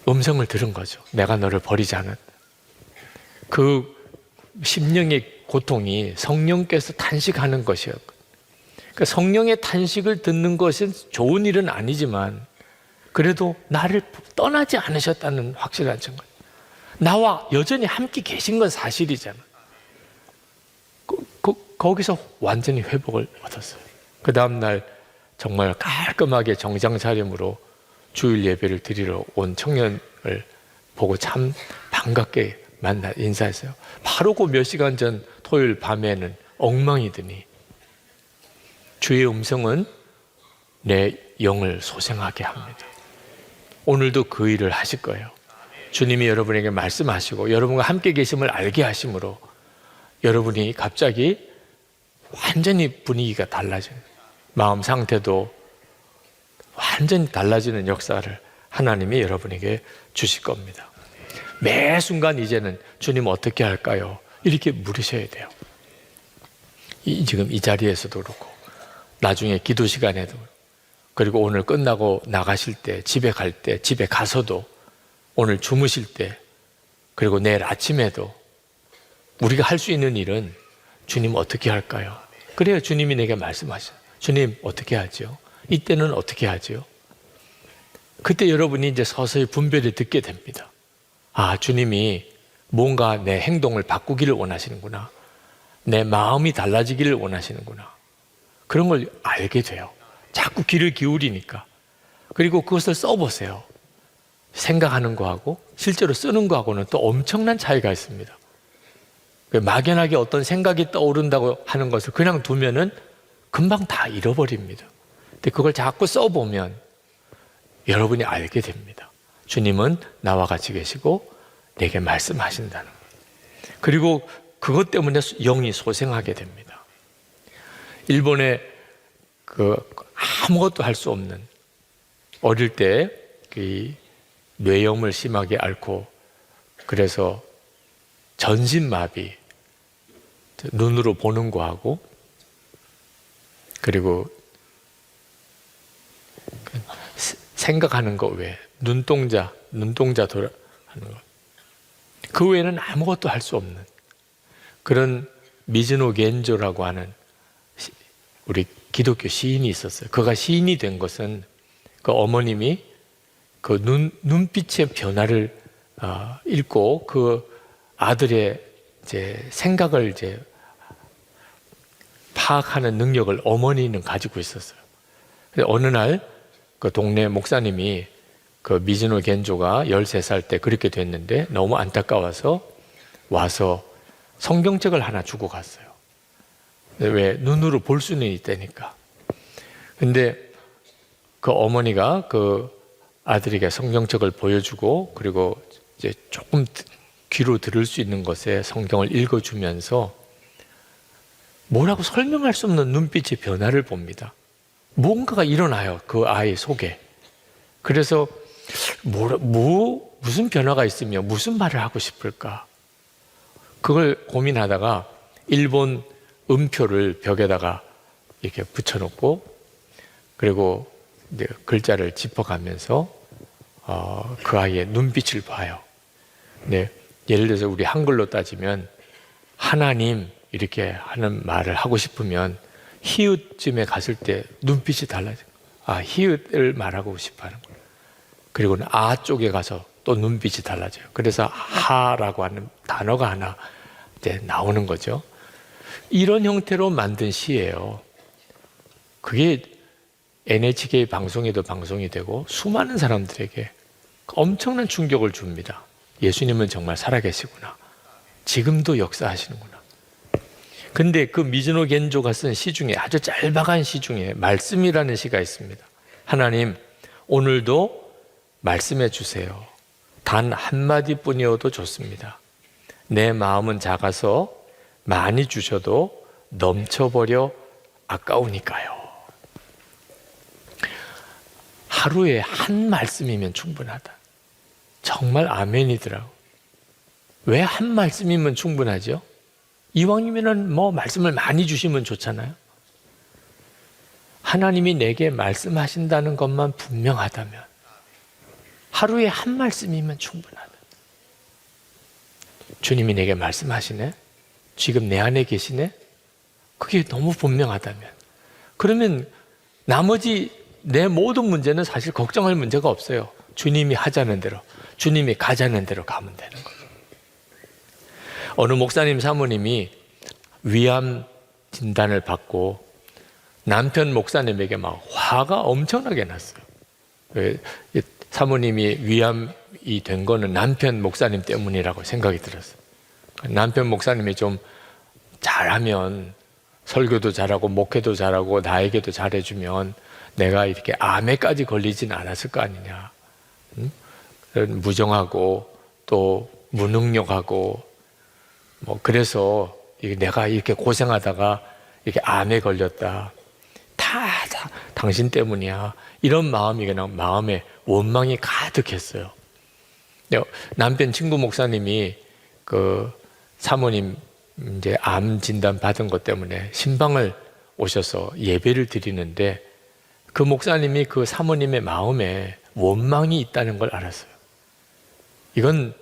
음성을 들은 거죠. 내가 너를 버리지 않았다. 그 심령의 고통이 성령께서 탄식하는 것이었거든요. 그러니까 성령의 탄식을 듣는 것은 좋은 일은 아니지만 그래도 나를 떠나지 않으셨다는 확실한 증거. 나와 여전히 함께 계신 건 사실이잖아. 거기서 완전히 회복을 얻었어요. 그 다음날 정말 깔끔하게 정장 차림으로 주일 예배를 드리러 온 청년을 보고 참 반갑게 인사했어요. 바로 그 몇 시간 전 토요일 밤에는 엉망이더니 주의 음성은 내 영을 소생하게 합니다. 오늘도 그 일을 하실 거예요. 주님이 여러분에게 말씀하시고 여러분과 함께 계심을 알게 하심으로 여러분이 갑자기 완전히 분위기가 달라져요. 마음 상태도 완전히 달라지는 역사를 하나님이 여러분에게 주실 겁니다. 매 순간 이제는 주님 어떻게 할까요? 이렇게 물으셔야 돼요. 지금 이 자리에서도 그렇고 나중에 기도 시간에도, 그리고 오늘 끝나고 나가실 때, 집에 갈 때, 집에 가서도, 오늘 주무실 때, 그리고 내일 아침에도 우리가 할 수 있는 일은 주님 어떻게 할까요? 그래야 주님이 내게 말씀하셔요. 주님 어떻게 하죠? 이때는 어떻게 하죠? 그때 여러분이 이제 서서히 분별이 듣게 됩니다. 아, 주님이 뭔가 내 행동을 바꾸기를 원하시는구나. 내 마음이 달라지기를 원하시는구나. 그런 걸 알게 돼요. 자꾸 귀를 기울이니까. 그리고 그것을 써보세요. 생각하는 거하고 실제로 쓰는 거하고는 또 엄청난 차이가 있습니다. 막연하게 어떤 생각이 떠오른다고 하는 것을 그냥 두면은 금방 다 잃어버립니다. 근데 그걸 자꾸 써보면 여러분이 알게 됩니다. 주님은 나와 같이 계시고 내게 말씀하신다는 것. 그리고 그것 때문에 영이 소생하게 됩니다. 일본에 아무것도 할 수 없는, 어릴 때 뇌염을 심하게 앓고 그래서 전신마비, 눈으로 보는 거하고 그리고 생각하는 거 외에 눈동자 돌아 하는 거, 그 외에는 아무것도 할 수 없는 그런 미즈노 겐조라고 하는 우리 기독교 시인이 있었어요. 그가 시인이 된 것은 그 어머님이 그 눈빛의 변화를 읽고 그 아들의 이제 생각을 이제 파악하는 능력을 어머니는 가지고 있었어요. 어느 날 그 동네 목사님이 그 미즈노 겐조가 13살 때 그렇게 됐는데 너무 안타까워서 와서 성경책을 하나 주고 갔어요. 왜? 눈으로 볼 수는 있다니까. 근데 그 어머니가 그 아들에게 성경책을 보여주고 그리고 이제 조금 귀로 들을 수 있는 것에 성경을 읽어주면서 뭐라고 설명할 수 없는 눈빛의 변화를 봅니다. 뭔가가 일어나요, 그 아이 속에. 그래서 무슨 변화가 있으며 무슨 말을 하고 싶을까? 그걸 고민하다가 일본 음표를 벽에다가 이렇게 붙여놓고 그리고 이제 글자를 짚어가면서 그 아이의 눈빛을 봐요. 네, 예를 들어서 우리 한글로 따지면 하나님 이렇게 하는 말을 하고 싶으면 히읗쯤에 갔을 때 눈빛이 달라져요. 아, 히읗을 말하고 싶어 하는 거예요. 그리고는 아 쪽에 가서 또 눈빛이 달라져요. 그래서 하라고 하는 단어가 하나 이제 나오는 거죠. 이런 형태로 만든 시예요. 그게 NHK 방송에도 방송이 되고 수많은 사람들에게 엄청난 충격을 줍니다. 예수님은 정말 살아계시구나. 지금도 역사하시는구나. 근데 그 미즈노 겐조가 쓴 시 중에 아주 짤막한 시 중에 말씀이라는 시가 있습니다. 하나님, 오늘도 말씀해 주세요. 단 한마디뿐이어도 좋습니다. 내 마음은 작아서 많이 주셔도 넘쳐버려 아까우니까요. 하루에 한 말씀이면 충분하다. 정말 아멘이더라고. 왜 한 말씀이면 충분하죠? 이왕이면 뭐 말씀을 많이 주시면 좋잖아요. 하나님이 내게 말씀하신다는 것만 분명하다면 하루에 한 말씀이면 충분하다. 주님이 내게 말씀하시네? 지금 내 안에 계시네? 그게 너무 분명하다면 그러면 나머지 내 모든 문제는 사실 걱정할 문제가 없어요. 주님이 하자는 대로, 주님이 가자는 대로 가면 되는 거예요. 어느 목사님 사모님이 위암 진단을 받고 남편 목사님에게 막 화가 엄청나게 났어요. 사모님이 위암이 된 거는 남편 목사님 때문이라고 생각이 들었어요. 남편 목사님이 좀 잘하면 설교도 잘하고 목회도 잘하고 나에게도 잘해주면 내가 이렇게 암에까지 걸리진 않았을 거 아니냐. 무정하고 또 무능력하고 뭐 그래서 내가 이렇게 고생하다가 이렇게 암에 걸렸다. 다 당신 때문이야. 이런 마음이 그냥 마음에 원망이 가득했어요. 남편 친구 목사님이 그 사모님 이제 암 진단 받은 것 때문에 신방을 오셔서 예배를 드리는데 그 목사님이 그 사모님의 마음에 원망이 있다는 걸 알았어요. 이건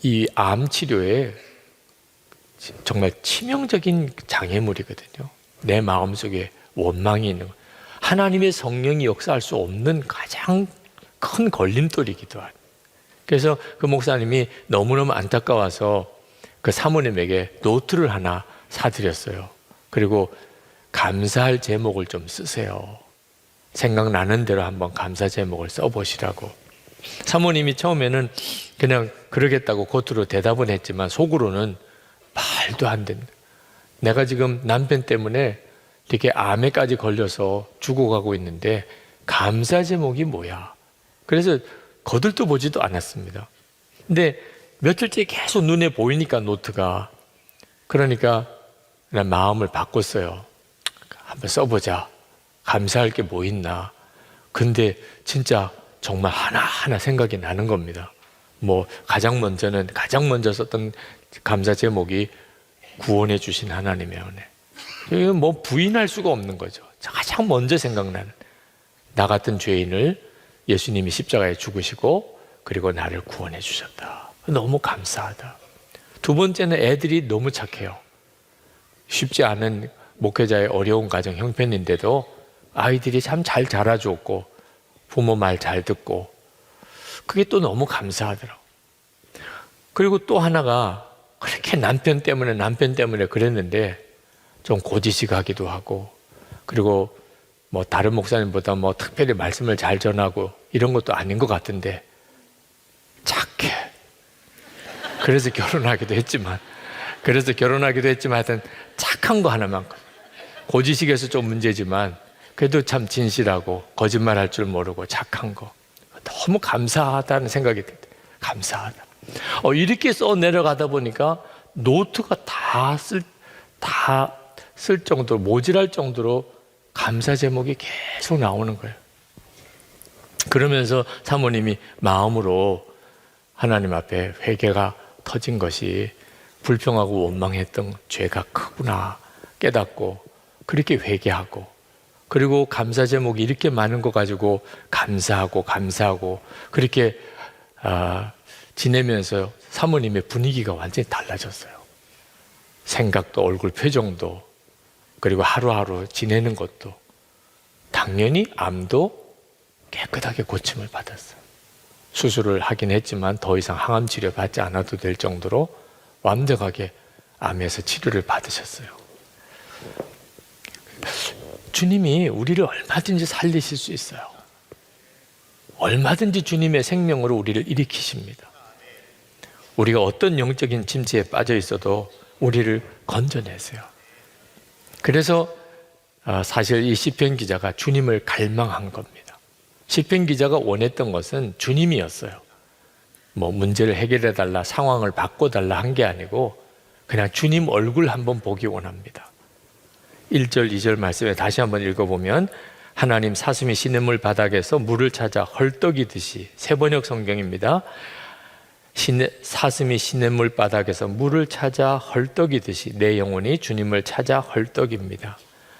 이 암 치료에 정말 치명적인 장애물이거든요. 내 마음속에 원망이 있는 거. 하나님의 성령이 역사할 수 없는 가장 큰 걸림돌이기도 하고. 그래서 그 목사님이 너무너무 안타까워서 그 사모님에게 노트를 하나 사드렸어요. 그리고 감사할 제목을 좀 쓰세요. 생각나는 대로 한번 감사 제목을 써보시라고. 사모님이 처음에는 그냥 그러겠다고 겉으로 대답은 했지만 속으로는 말도 안 된다. 내가 지금 남편 때문에 이렇게 암에까지 걸려서 죽어가고 있는데 감사 제목이 뭐야? 그래서 거들떠 보지도 않았습니다. 근데 며칠째 계속 눈에 보이니까 노트가, 그러니까 그냥 마음을 바꿨어요. 한번 써보자. 감사할 게 뭐 있나. 근데 진짜 정말 하나하나 생각이 나는 겁니다. 뭐 가장 먼저 썼던 감사 제목이 구원해 주신 하나님의 은혜. 이건 뭐 부인할 수가 없는 거죠. 가장 먼저 생각나는, 나 같은 죄인을 예수님이 십자가에 죽으시고 그리고 나를 구원해 주셨다. 너무 감사하다. 두 번째는 애들이 너무 착해요. 쉽지 않은 목회자의 어려운 가정 형편인데도 아이들이 참 잘 자라줬고 부모 말 잘 듣고, 그게 또 너무 감사하더라고. 그리고 또 하나가, 그렇게 남편 때문에 그랬는데 좀 고지식하기도 하고, 그리고 뭐 다른 목사님보다 뭐 특별히 말씀을 잘 전하고 이런 것도 아닌 것 같은데 착해. 그래서 결혼하기도 했지만 하여튼 착한 거 하나만큼. 고지식에서 좀 문제지만 그래도 참 진실하고 거짓말할 줄 모르고 착한 거. 너무 감사하다는 생각이 듭니다. 감사하다. 이렇게 써 내려가다 보니까 노트가 다 쓸 정도로, 모질할 정도로 감사 제목이 계속 나오는 거예요. 그러면서 사모님이 마음으로 하나님 앞에 회개가 터진 것이 불평하고 원망했던 죄가 크구나 깨닫고 그렇게 회개하고, 그리고 감사 제목이 이렇게 많은 거 가지고 감사하고 그렇게 지내면서 사모님의 분위기가 완전히 달라졌어요. 생각도 얼굴 표정도 그리고 하루하루 지내는 것도 당연히 암도 깨끗하게 고침을 받았어요. 수술을 하긴 했지만 더 이상 항암 치료 받지 않아도 될 정도로 완벽하게 암에서 치료를 받으셨어요. 주님이 우리를 얼마든지 살리실 수 있어요. 얼마든지 주님의 생명으로 우리를 일으키십니다. 우리가 어떤 영적인 침체에 빠져 있어도 우리를 건져내세요. 그래서 사실 이 시편 기자가 주님을 갈망한 겁니다. 시편 기자가 원했던 것은 주님이었어요. 뭐 문제를 해결해 달라, 상황을 바꿔달라 한 게 아니고 그냥 주님 얼굴 한번 보기 원합니다. 1절, 2절 말씀에 다시 한번 읽어보면 하나님 사슴이 시냇물 바닥에서 물을 찾아 헐떡이듯이, 새번역 성경입니다. 사슴이 시냇물 바닥에서 물을 찾아 헐떡이듯이 내 영혼이 주님을 찾아 헐떡입니다.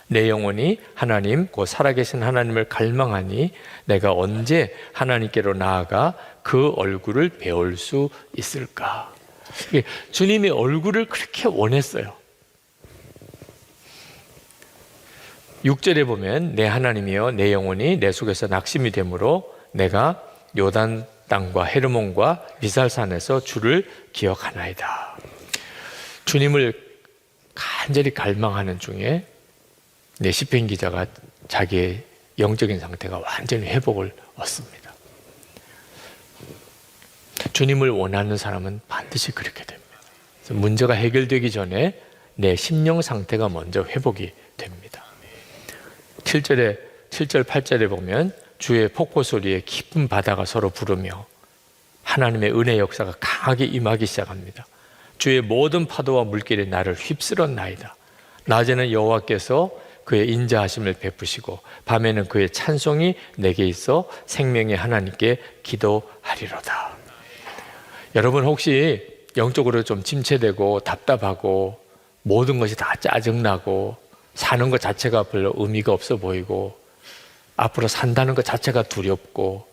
내 영혼이 하나님, 곧 살아계신 하나님을 갈망하니 내가 언제 하나님께로 나아가 그 얼굴을 배울 수 있을까? 주님의 얼굴을 그렇게 원했어요. 6절에 보면 내 하나님이여 내 영혼이 내 속에서 낙심이 되므로 내가 요단 땅과 헤르몬과 미살산에서 주를 기억하나이다. 주님을 간절히 갈망하는 중에 시편 기자가 자기의 영적인 상태가 완전히 회복을 얻습니다. 주님을 원하는 사람은 반드시 그렇게 됩니다. 문제가 해결되기 전에 내 심령 상태가 먼저 회복이 됩니다. 7절, 8절에 보면 주의 폭포 소리에 깊은 바다가 서로 부르며 하나님의 은혜 역사가 강하게 임하기 시작합니다. 주의 모든 파도와 물길이 나를 휩쓸었나이다. 낮에는 여호와께서 그의 인자하심을 베푸시고 밤에는 그의 찬송이 내게 있어 생명의 하나님께 기도하리로다. 여러분 혹시 영적으로 좀 침체되고 답답하고 모든 것이 다 짜증나고 사는 것 자체가 별로 의미가 없어 보이고 앞으로 산다는 것 자체가 두렵고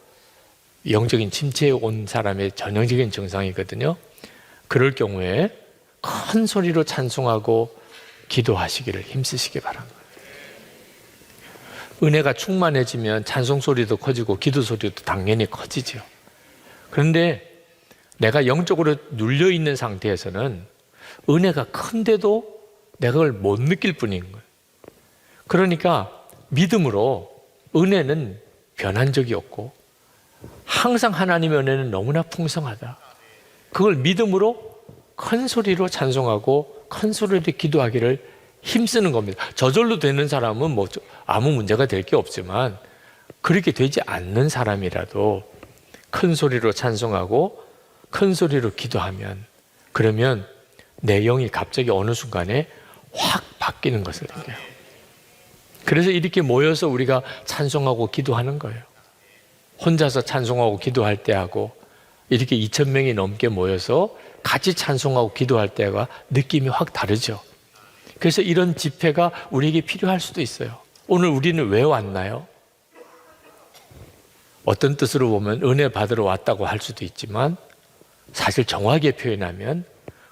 영적인 침체에 온 사람의 전형적인 증상이거든요. 그럴 경우에 큰 소리로 찬송하고 기도하시기를 힘쓰시기 바랍니다. 은혜가 충만해지면 찬송 소리도 커지고 기도 소리도 당연히 커지죠. 그런데 내가 영적으로 눌려있는 상태에서는 은혜가 큰데도 내가 그걸 못 느낄 뿐인 거예요. 그러니까 믿음으로 은혜는 변한 적이 없고 항상 하나님의 은혜는 너무나 풍성하다. 그걸 믿음으로 큰 소리로 찬송하고 큰 소리로 기도하기를 힘쓰는 겁니다. 저절로 되는 사람은 뭐 아무 문제가 될 게 없지만 그렇게 되지 않는 사람이라도 큰 소리로 찬송하고 큰 소리로 기도하면 그러면 내 영이 갑자기 어느 순간에 확 바뀌는 것을 느껴요. 그래서 이렇게 모여서 우리가 찬송하고 기도하는 거예요. 혼자서 찬송하고 기도할 때하고 이렇게 2,000명이 넘게 모여서 같이 찬송하고 기도할 때가 느낌이 확 다르죠. 그래서 이런 집회가 우리에게 필요할 수도 있어요. 오늘 우리는 왜 왔나요? 어떤 뜻으로 보면 은혜 받으러 왔다고 할 수도 있지만 사실 정확하게 표현하면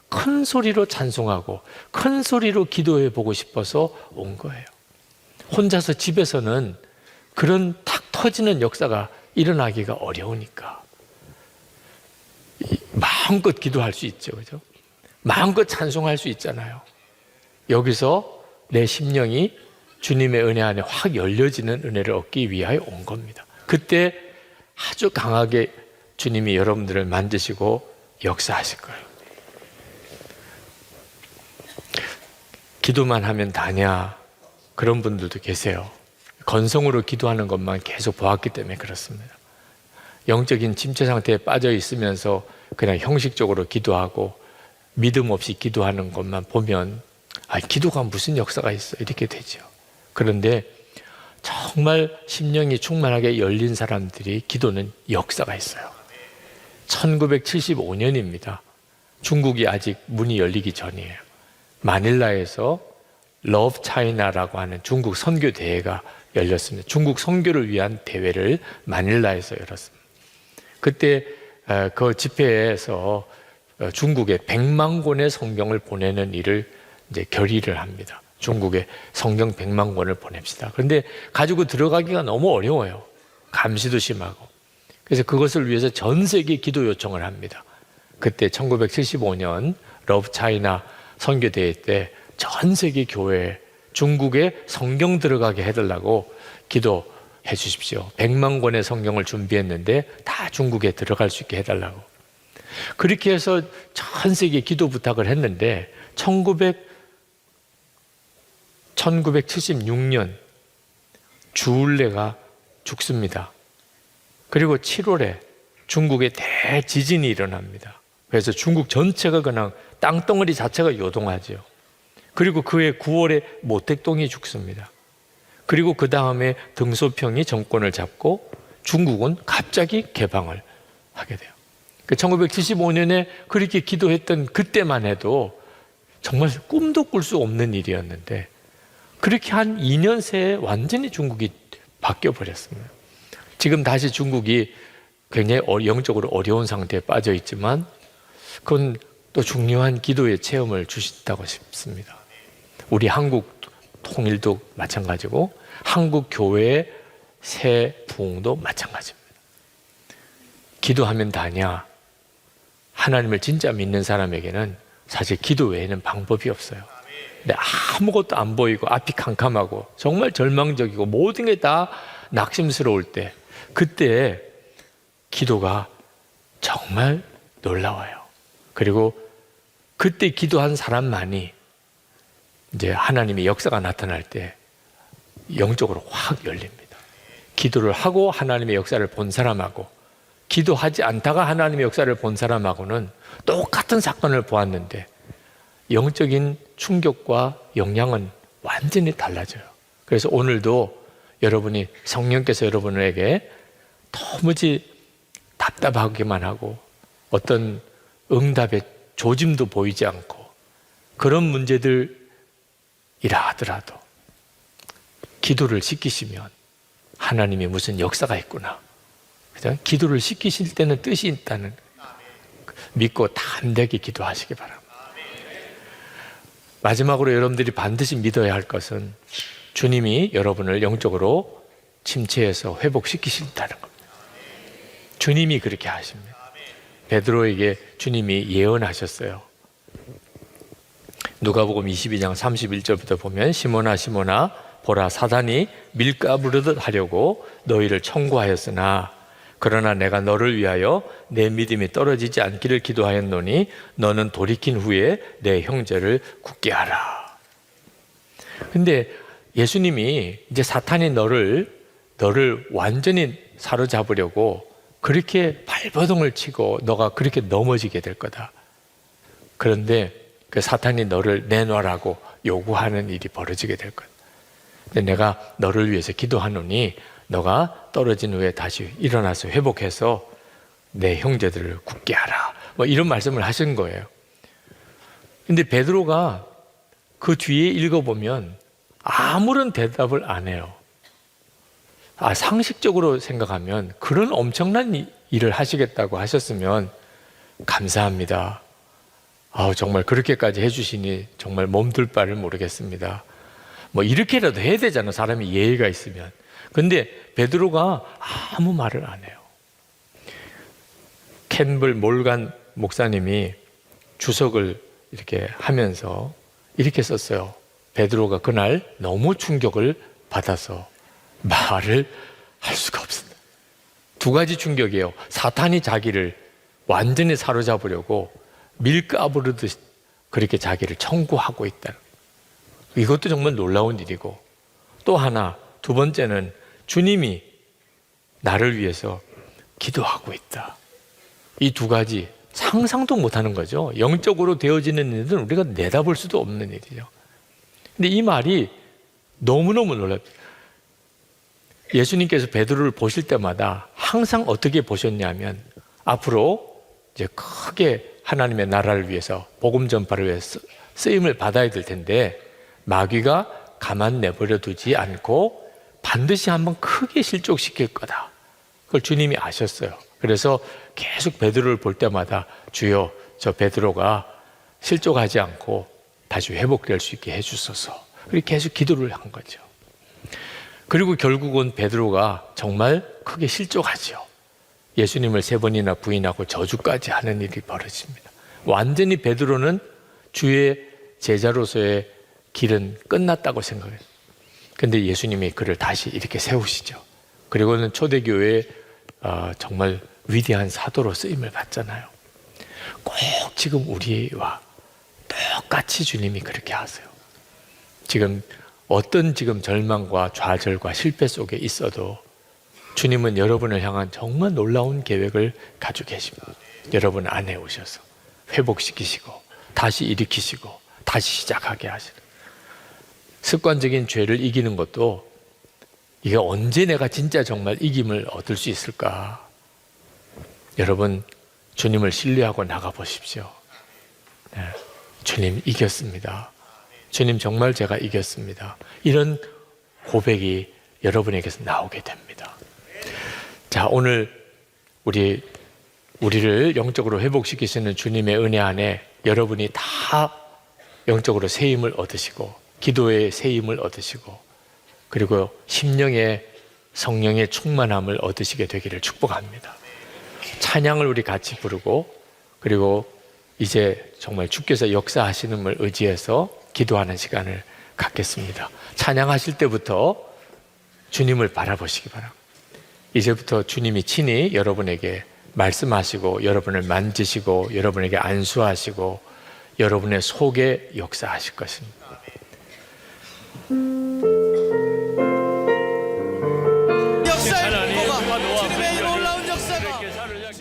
큰 소리로 찬송하고 큰 소리로 기도해 보고 싶어서 온 거예요. 혼자서 집에서는 그런 탁 터지는 역사가 일어나기가 어려우니까 마음껏 기도할 수 있죠, 그죠? 마음껏 찬송할 수 있잖아요. 여기서 내 심령이 주님의 은혜 안에 확 열려지는 은혜를 얻기 위하여 온 겁니다. 그때 아주 강하게 주님이 여러분들을 만드시고 역사하실 거예요. 기도만 하면 다냐? 그런 분들도 계세요. 건성으로 기도하는 것만 계속 보았기 때문에 그렇습니다. 영적인 침체 상태에 빠져 있으면서 그냥 형식적으로 기도하고 믿음 없이 기도하는 것만 보면 기도가 무슨 역사가 있어 이렇게 되죠. 그런데 정말 심령이 충만하게 열린 사람들이 기도는 역사가 있어요. 1975년입니다. 중국이 아직 문이 열리기 전이에요. 마닐라에서 러브 차이나라고 하는 중국 선교 대회가 열렸습니다. 중국 선교를 위한 대회를 마닐라에서 열었습니다. 그때 그 집회에서 중국에 100만 권의 성경을 보내는 일을 이제 결의를 합니다. 중국에 성경 100만 권을 보냅시다. 그런데 가지고 들어가기가 너무 어려워요. 감시도 심하고. 그래서 그것을 위해서 전 세계 기도 요청을 합니다. 그때 1975년 러브 차이나 선교대회 때 전 세계 교회에 중국에 성경 들어가게 해달라고 기도해 주십시오. 100만 권의 성경을 준비했는데 다 중국에 들어갈 수 있게 해달라고. 그렇게 해서 전 세계 기도 부탁을 했는데 1976년 주울레가 죽습니다. 그리고 7월에 중국에 대지진이 일어납니다. 그래서 중국 전체가 그냥 땅덩어리 자체가 요동하죠. 그리고 그해 9월에 모택동이 죽습니다. 그리고 그 다음에 등소평이 정권을 잡고 중국은 갑자기 개방을 하게 돼요. 1975년에 그렇게 기도했던 그때만 해도 정말 꿈도 꿀 수 없는 일이었는데 그렇게 한 2년 새에 완전히 중국이 바뀌어 버렸습니다. 지금 다시 중국이 굉장히 영적으로 어려운 상태에 빠져 있지만 그건 또 중요한 기도의 체험을 주신다고 싶습니다. 우리 한국 통일도 마찬가지고 한국 교회의 새 부흥도 마찬가지입니다. 기도하면 다냐? 하나님을 진짜 믿는 사람에게는 사실 기도 외에는 방법이 없어요. 근데 아무것도 안 보이고 앞이 캄캄하고 정말 절망적이고 모든 게 다 낙심스러울 때 그때 기도가 정말 놀라워요. 그리고 그때 기도한 사람만이 이제 하나님의 역사가 나타날 때 영적으로 확 열립니다. 기도를 하고 하나님의 역사를 본 사람하고 기도하지 않다가 하나님의 역사를 본 사람하고는 똑같은 사건을 보았는데 영적인 충격과 영향은 완전히 달라져요. 그래서 오늘도 여러분이 성령께서 여러분에게 도무지 답답하기만 하고 어떤 응답의 조짐도 보이지 않고 그런 문제들이라 하더라도 기도를 시키시면 하나님이 무슨 역사가 있구나. 그죠? 기도를 시키실 때는 뜻이 있다는 믿고 담대하게 기도하시기 바랍니다. 마지막으로 여러분들이 반드시 믿어야 할 것은 주님이 여러분을 영적으로 침체해서 회복시키신다는 겁니다. 주님이 그렇게 하십니다. 베드로에게 주님이 예언하셨어요. 누가복음 22장 31절부터 보면 시몬아 시몬아 보라 사단이 밀가부르듯 하려고 너희를 청구하였으나 그러나 내가 너를 위하여 내 믿음이 떨어지지 않기를 기도하였노니 너는 돌이킨 후에 내 형제를 굳게 하라. 근데 예수님이 이제 사탄이 너를 완전히 사로잡으려고 그렇게 발버둥을 치고 너가 그렇게 넘어지게 될 거다. 그런데 그 사탄이 너를 내놔라고 요구하는 일이 벌어지게 될 거다. 근데 내가 너를 위해서 기도하노니 너가 떨어진 후에 다시 일어나서 회복해서 내 형제들을 굳게 하라. 뭐 이런 말씀을 하신 거예요. 근데 베드로가 그 뒤에 읽어보면 아무런 대답을 안 해요. 상식적으로 생각하면 그런 엄청난 일을 하시겠다고 하셨으면 감사합니다. 정말 그렇게까지 해주시니 정말 몸둘 바를 모르겠습니다. 뭐 이렇게라도 해야 되잖아. 사람이 예의가 있으면. 근데 베드로가 아무 말을 안 해요. 캠블 몰간 목사님이 주석을 이렇게 하면서 이렇게 썼어요. 베드로가 그날 너무 충격을 받아서 말을 할 수가 없습니다. 두 가지 충격이에요. 사탄이 자기를 완전히 사로잡으려고 밀가부르듯 그렇게 자기를 청구하고 있다는 거예요. 이것도 정말 놀라운 일이고 또 하나 두 번째는 주님이 나를 위해서 기도하고 있다. 이 두 가지 상상도 못하는 거죠. 영적으로 되어지는 일은 우리가 내다볼 수도 없는 일이죠. 근데 이 말이 너무너무 놀랍니다. 예수님께서 베드로를 보실 때마다 항상 어떻게 보셨냐면 앞으로 이제 크게 하나님의 나라를 위해서 복음 전파를 위해서 쓰임을 받아야 될 텐데 마귀가 가만 내버려 두지 않고 반드시 한번 크게 실족시킬 거다. 그걸 주님이 아셨어요. 그래서 계속 베드로를 볼 때마다 주여 저 베드로가 실족하지 않고 다시 회복될 수 있게 해주소서. 그리고 계속 기도를 한 거죠. 그리고 결국은 베드로가 정말 크게 실족하죠. 예수님을 3번이나 부인하고 저주까지 하는 일이 벌어집니다. 완전히 베드로는 주의 제자로서의 길은 끝났다고 생각해요. 근데 예수님이 그를 다시 이렇게 세우시죠. 그리고는 초대교회에 정말 위대한 사도로 쓰임을 받잖아요. 꼭 지금 우리와 똑같이 주님이 그렇게 하세요. 지금 어떤 지금 절망과 좌절과 실패 속에 있어도 주님은 여러분을 향한 정말 놀라운 계획을 가지고 계십니다. 여러분 안에 오셔서 회복시키시고 다시 일으키시고 다시 시작하게 하시는, 습관적인 죄를 이기는 것도 이게 언제 내가 진짜 정말 이김을 얻을 수 있을까? 여러분 주님을 신뢰하고 나가보십시오. 네, 주님 이겼습니다. 주님 정말 제가 이겼습니다. 이런 고백이 여러분에게서 나오게 됩니다. 자, 오늘 우리를 영적으로 회복시키시는 주님의 은혜 안에 여러분이 다 영적으로 새 힘을 얻으시고 기도의 새 힘을 얻으시고 그리고 심령의 성령의 충만함을 얻으시게 되기를 축복합니다. 찬양을 우리 같이 부르고 그리고 이제 정말 주께서 역사하시는 걸 의지해서 기도하는 시간을 갖겠습니다. 찬양하실 때부터 주님을 바라보시기 바랍니다. 이제부터 주님이 친히 여러분에게 말씀하시고 여러분을 만지시고 여러분에게 안수하시고 여러분의 속에 역사하실 것입니다.